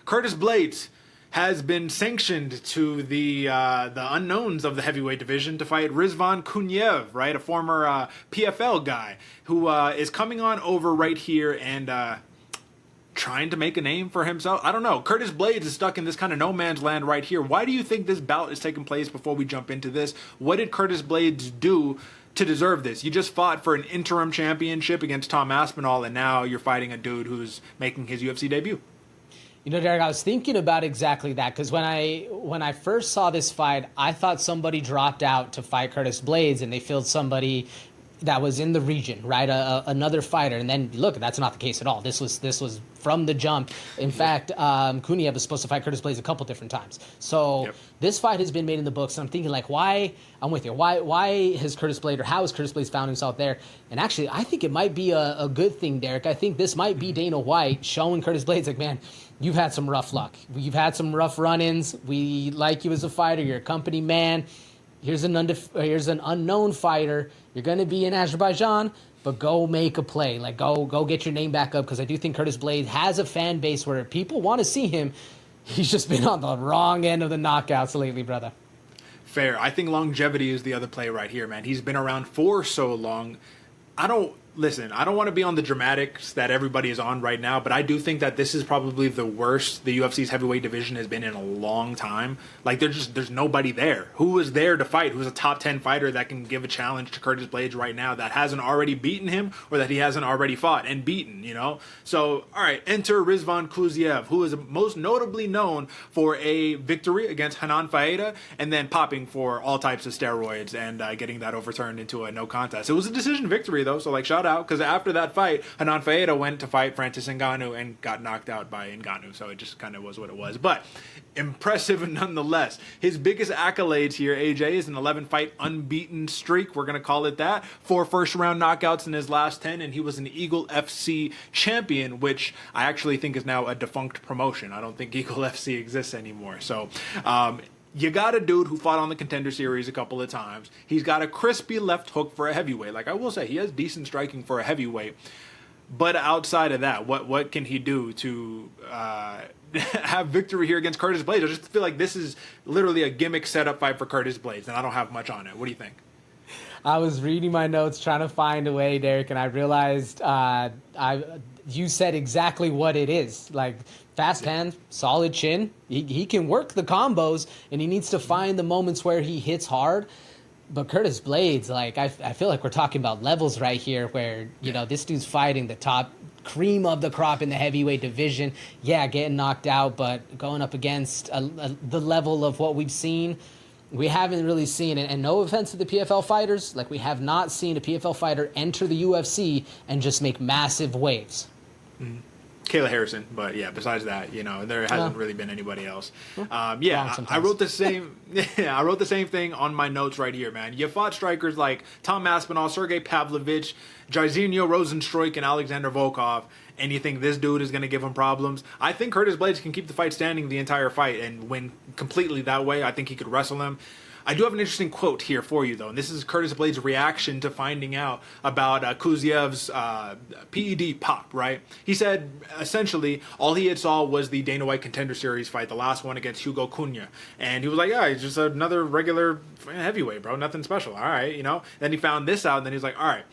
Curtis Blaydes has been sanctioned to the unknowns of the heavyweight division to fight Rizvan Kuniev, right? A former PFL guy who is coming on over right here and trying to make a name for himself. I don't know. Curtis Blaydes is stuck in this kind of no man's land right here. Why do you think this bout is taking place before we jump into this? What did Curtis Blaydes do to deserve this? You just fought for an interim championship against Tom Aspinall, and now you're fighting a dude who's making his UFC debut. You know, Derek, I was thinking about exactly that because when I first saw this fight, I thought somebody dropped out to fight Curtis Blaydes and they filled somebody that was in the region, right? Another fighter. And then look, that's not the case at all. This was from the jump. In fact, Kuniev was supposed to fight Curtis Blaydes a couple different times. So This fight has been made in the books. And I'm thinking like, why? I'm with you. Why has Curtis Blaydes, or how has Curtis Blaydes found himself there? And actually, I think it might be a good thing, Derek. I think this might be Dana White showing Curtis Blaydes like, man, you've had some rough luck. You've had some rough run-ins. We like you as a fighter. You're a company man. Here's an unknown fighter. You're going to be in Azerbaijan, but go make a play. Like, go get your name back up, because I do think Curtis Blaydes has a fan base where people want to see him. He's just been on the wrong end of the knockouts lately, brother. Fair. I think longevity is the other play right here, man. He's been around for so long. I don't want to be on the dramatics that everybody is on right now, but I do think that this is probably the worst the UFC's heavyweight division has been in a long time. Like, there's nobody there. Who is there to fight? Who's a top 10 fighter that can give a challenge to Curtis Blaydes right now that hasn't already beaten him, or that he hasn't already fought and beaten, you know? So, all right, enter Rizvan Kuniev, who is most notably known for a victory against Hanan Faeda and then popping for all types of steroids and getting that overturned into a no contest. It was a decision victory, though, so, like, shout out, because after that fight, Hanan Faeda went to fight Francis Ngannou and got knocked out by Ngannou, so it just kind of was what it was. But impressive nonetheless. His biggest accolades here, AJ, is an 11-fight unbeaten streak, we're going to call it that, 4 first-round knockouts in his last 10, and he was an Eagle FC champion, which I actually think is now a defunct promotion. I don't think Eagle FC exists anymore. So, you got a dude who fought on the Contender Series a couple of times. He's got a crispy left hook for a heavyweight. Like, I will say, he has decent striking for a heavyweight. But outside of that, what can he do to have victory here against Curtis Blaydes? I just feel like this is literally a gimmick setup fight for Curtis Blaydes, and I don't have much on it. What do you think? I was reading my notes, trying to find a way, Derek, and I realized you said exactly what it is. Like, fast hand, solid chin. He can work the combos, and he needs to find the moments where he hits hard. But Curtis Blaydes, like, I feel like we're talking about levels right here where, you know, this dude's fighting the top cream of the crop in the heavyweight division. Yeah, getting knocked out, but going up against the level of what we've seen, we haven't really seen it. And no offense to the PFL fighters, like, we have not seen a PFL fighter enter the UFC and just make massive waves. Mm-hmm. Kayla Harrison, but yeah, besides that, you know, there hasn't really been anybody else. I wrote the same. I wrote the same thing on my notes right here, man. You fought strikers like Tom Aspinall, Sergey Pavlovich, Jairzinho Rozenstruik, and Alexander Volkov, and you think this dude is going to give him problems? I think Curtis Blaydes can keep the fight standing the entire fight and win completely that way. I think he could wrestle him. I do have an interesting quote here for you, though, and this is Curtis Blaydes' reaction to finding out about Kuziev's PED pop, right? He said, essentially, all he had saw was the Dana White Contender Series fight, the last one against Hugo Cunha, and he was like, yeah, he's just another regular heavyweight, bro, nothing special, all right, you know? Then he found this out, and then he's like, all right.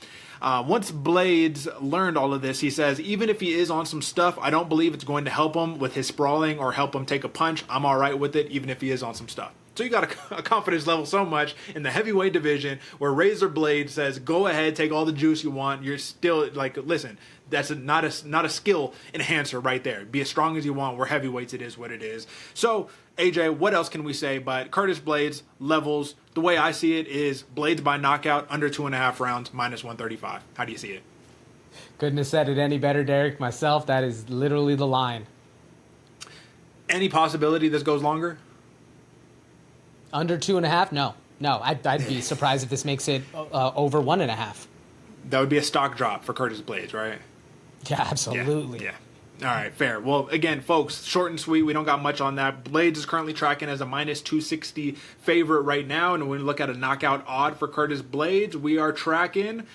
Once Blaydes learned all of this, he says, even if he is on some stuff, I don't believe it's going to help him with his sprawling or help him take a punch. I'm all right with it, even if he is on some stuff. So you got a confidence level so much in the heavyweight division where Razor Blade says, go ahead, take all the juice you want. You're still like, listen, that's not a skill enhancer right there. Be as strong as you want. We're heavyweights. It is what it is. So, AJ, what else can we say? But Curtis Blaydes levels, the way I see it is Blaydes by knockout under 2.5 rounds, minus 135. How do you see it? Couldn't have said it any better, Derek. Myself, that is literally the line. Any possibility this goes longer? Under 2.5? No. I'd be surprised if this makes it over 1.5. That would be a stock drop for Curtis Blaydes, right? Yeah, absolutely. Yeah. All right, fair. Well, again, folks, short and sweet. We don't got much on that. Blaydes is currently tracking as a minus 260 favorite right now. And when we look at a knockout odd for Curtis Blaydes, we are tracking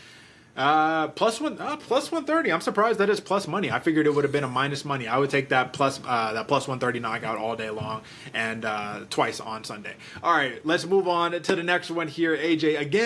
Plus 130. I'm surprised that is plus money. I figured it would have been a minus money. I would take that plus 130 knockout all day long and twice on Sunday. All right, let's move on to the next one here. AJ, again,